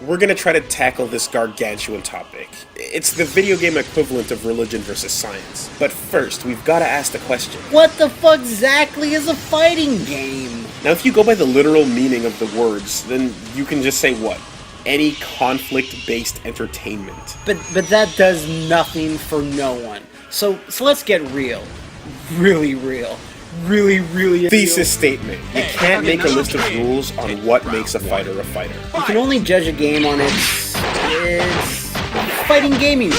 we're gonna try to tackle this gargantuan topic. It's the video game equivalent of religion versus science. But first, we've gotta ask the question. What the fuck exactly is a fighting game? Now, if you go by the literal meaning of the words, then you can just say what? Any conflict-based entertainment. But that does nothing for no one. So let's get real. Really real. Really Thesis statement. You can't make a list of rules on what makes a fighter a fighter. You can only judge a game on its fighting gaminess.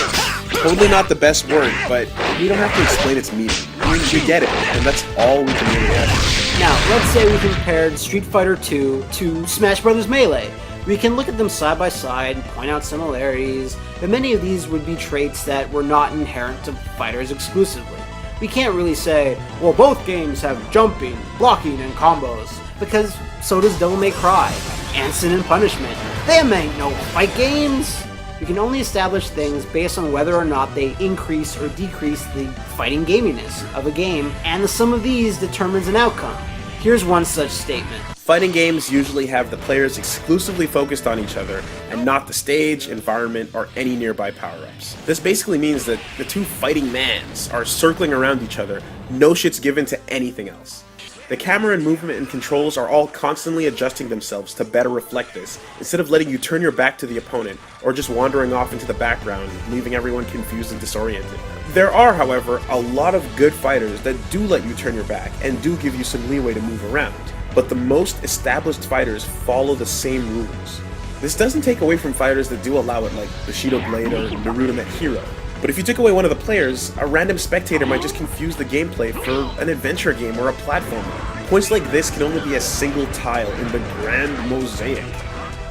Totally not the best word, but we don't have to explain its meaning. I mean, we get it, and that's all we can really ask. Now, let's say we compared Street Fighter 2 to Smash Bros. Melee. We can look at them side by side and point out similarities, but many of these would be traits that were not inherent to fighters exclusively. We can't really say, well, both games have jumping, blocking, and combos, because so does Devil May Cry, and Sin and Punishment. Them ain't no fight games! We can only establish things based on whether or not they increase or decrease the fighting gaminess of a game, and the sum of these determines an outcome. Here's one such statement. Fighting games usually have the players exclusively focused on each other, and not the stage, environment, or any nearby power-ups. This basically means that the two fighting mans are circling around each other, no shit's given to anything else. The camera and movement and controls are all constantly adjusting themselves to better reflect this, instead of letting you turn your back to the opponent, or just wandering off into the background, leaving everyone confused and disoriented. There are, however, a lot of good fighters that do let you turn your back, and do give you some leeway to move around. But the most established fighters follow the same rules. This doesn't take away from fighters that do allow it, like Bushido Blade or Naruto Met Hero. But if you took away one of the players, a random spectator might just confuse the gameplay for an adventure game or a platformer. Points like this can only be a single tile in the grand mosaic.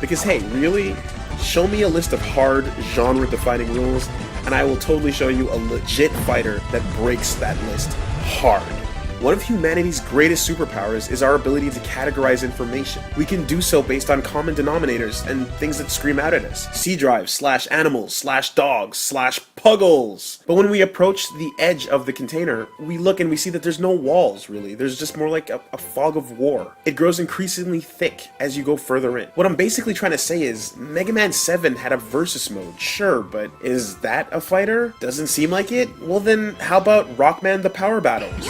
Because hey, really? Show me a list of hard, genre-defining rules, and I will totally show you a legit fighter that breaks that list hard. One of humanity's greatest superpowers is our ability to categorize information. We can do so based on common denominators and things that scream out at us. C-drives, /animals, /dogs, /puggles. But when we approach the edge of the container, we look and we see that there's no walls, really. There's just more like a fog of war. It grows increasingly thick as you go further in. What I'm basically trying to say is, Mega Man 7 had a versus mode, sure, but is that a fighter? Doesn't seem like it? Well then, how about Rockman the Power Battles?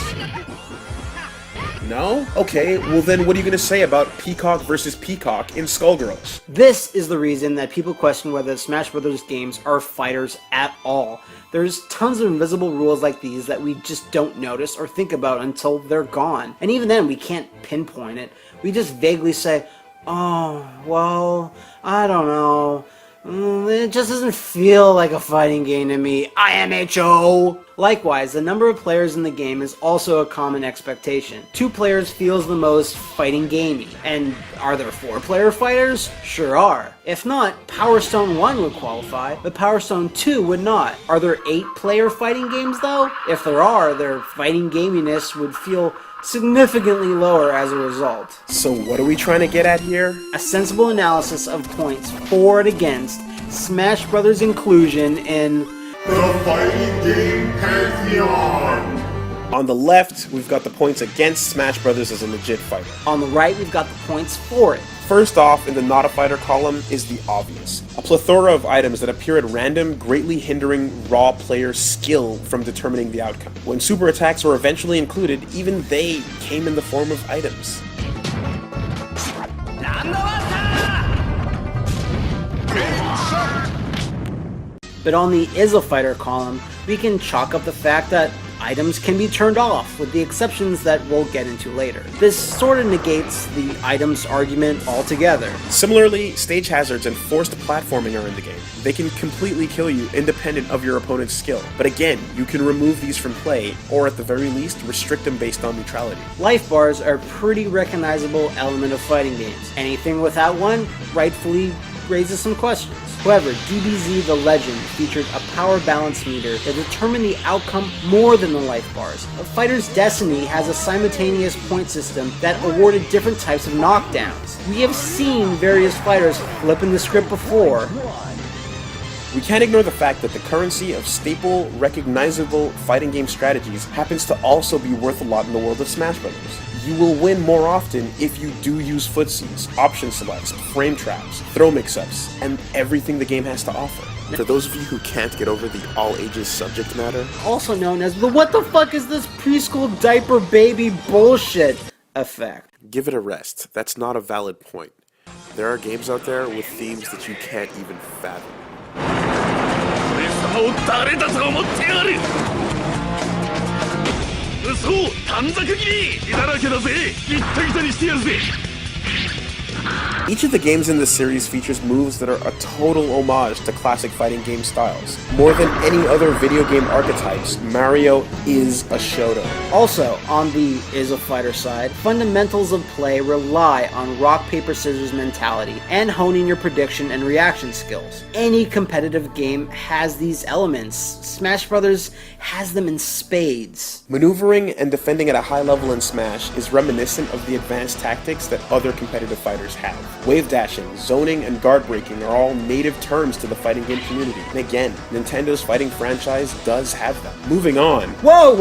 No? Okay, well then what are you gonna say about Peacock versus Peacock in Skullgirls? This is the reason that people question whether Smash Bros. Games are fighters at all. There's tons of invisible rules like these that we just don't notice or think about until they're gone. And even then, we can't pinpoint it. We just vaguely say, oh, well, I don't know. It just doesn't feel like a fighting game to me. IMHO! Likewise, the number of players in the game is also a common expectation. 2 players feels the most fighting gamey. And are there 4-player fighters? Sure are. If not, Power Stone 1 would qualify, but Power Stone 2 would not. Are there 8-player fighting games though? If there are, their fighting gaminess would feel significantly lower as a result. So what are we trying to get at here? A sensible analysis of points for and against Smash Bros. Inclusion in the fighting game pantheon. On the left, we've got the points against Smash Bros. As a legit fighter. On the right, we've got the points for it. First off, in the not a fighter column is the obvious. A plethora of items that appear at random, greatly hindering raw player skill from determining the outcome. When super attacks were eventually included, even they came in the form of items. But on the is a fighter column, we can chalk up the fact that items can be turned off, with the exceptions that we'll get into later. This sort of negates the items argument altogether. Similarly, stage hazards and forced platforming are in the game. They can completely kill you independent of your opponent's skill. But again, you can remove these from play, or at the very least, restrict them based on neutrality. Life bars are a pretty recognizable element of fighting games. Anything without one rightfully raises some questions. However, DBZ The Legend featured a power balance meter that determined the outcome more than the life bars. A fighter's destiny has a simultaneous point system that awarded different types of knockdowns. We have seen various fighters flipping the script before. We can't ignore the fact that the currency of staple, recognizable fighting game strategies happens to also be worth a lot in the world of Smash Bros. You will win more often if you do use footsies, option selects, frame traps, throw mix-ups, and everything the game has to offer. For those of you who can't get over the all-ages subject matter, Also known as the "what the fuck is this preschool diaper baby bullshit" effect. give it a rest. That's not a valid point. There are games out there with themes that you can't even fathom. 俺様を誰だと思ってやる。嘘を短冊切りだらけだぜ。ギッタギタにしてやるぜ。 Each of the games in this series features moves that are a total homage to classic fighting game styles. More than any other video game archetypes, Mario is a Shoto. Also, on the is a fighter side, fundamentals of play rely on rock, paper, scissors mentality and honing your prediction and reaction skills. Any competitive game has these elements. Smash Bros. Has them in spades. Maneuvering and defending at a high level in Smash is reminiscent of the advanced tactics that other competitive fighters have. Wave dashing, zoning, and guard breaking are all native terms to the fighting game community. And again, Nintendo's fighting franchise does have them. Moving on. Whoa,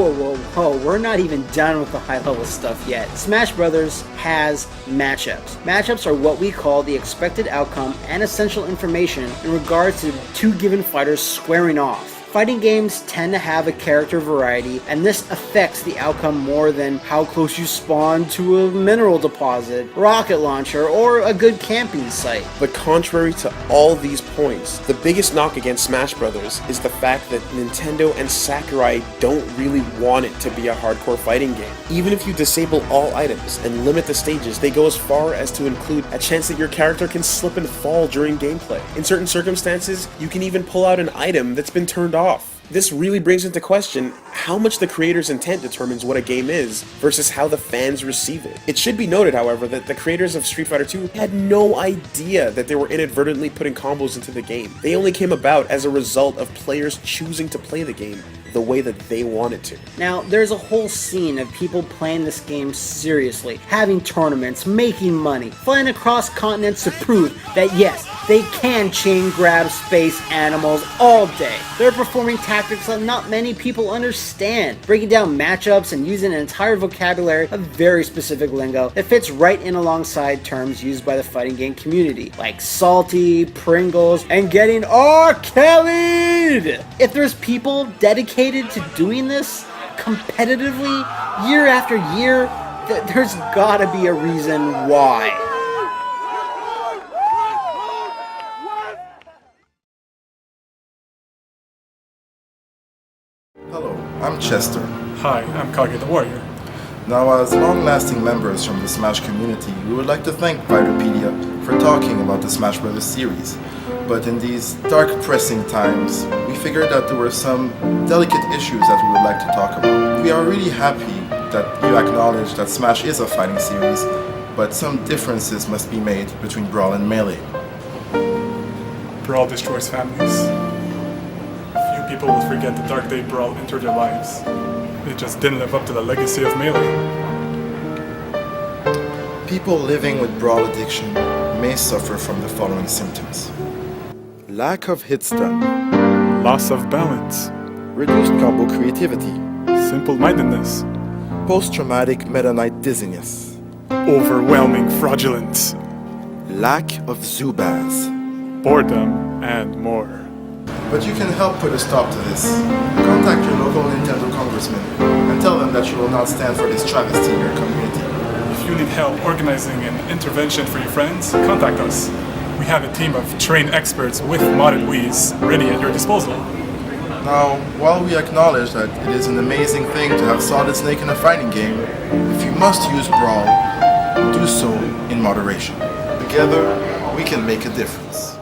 we're not even done with the high level stuff yet. Smash Bros. Has matchups. Matchups are what we call the expected outcome and essential information in regards to two given fighters squaring off. Fighting games tend to have a character variety, and this affects the outcome more than how close you spawn to a mineral deposit, rocket launcher, or a good camping site. But contrary to all these points, the biggest knock against Smash Bros. Is the fact that Nintendo and Sakurai don't really want it to be a hardcore fighting game. Even if you disable all items and limit the stages, they go as far as to include a chance that your character can slip and fall during gameplay. In certain circumstances, you can even pull out an item that's been turned off. This really brings into question how much the creator's intent determines what a game is versus how the fans receive it. It should be noted, however, that the creators of Street Fighter II had no idea that they were inadvertently putting combos into the game. They only came about as a result of players choosing to play the game the way that they wanted to. Now, there's a whole scene of people playing this game seriously, having tournaments, making money, flying across continents to prove that yes, they can chain grab space animals all day. They're performing tactics that not many people understand, breaking down matchups and using an entire vocabulary of very specific lingo that fits right in alongside terms used by the fighting game community, like salty, Pringles, and getting R-Kelly'd! If there's people dedicated to doing this competitively year after year, there's gotta be a reason why. Hello, I'm Chester. Hi, I'm Kage the Warrior. Now, as long-lasting members from the Smash community, we would like to thank Fighterpedia for talking about the Smash Bros. Series. But in these dark, pressing times, we figured that there were some delicate issues that we would like to talk about. We are really happy that you acknowledge that Smash is a fighting series, but some differences must be made between Brawl and Melee. Brawl destroys families. Few people will forget the dark day Brawl entered their lives. It just didn't live up to the legacy of Melee. People living with Brawl addiction may suffer from the following symptoms: lack of hit stun, Loss of balance, reduced combo creativity, simple-mindedness, post-traumatic Meta Knight dizziness, overwhelming fraudulence, lack of Zubaz. boredom, and more. But you can help put a stop to this. Contact your local Nintendo congressman and tell them that you will not stand for this travesty in your community. If you need help organizing an intervention for your friends, contact us. We have a team of trained experts with modded Wiis ready at your disposal. Now, while we acknowledge that it is an amazing thing to have Solid Snake in a fighting game, if you must use Brawl, do so in moderation. Together, we can make a difference.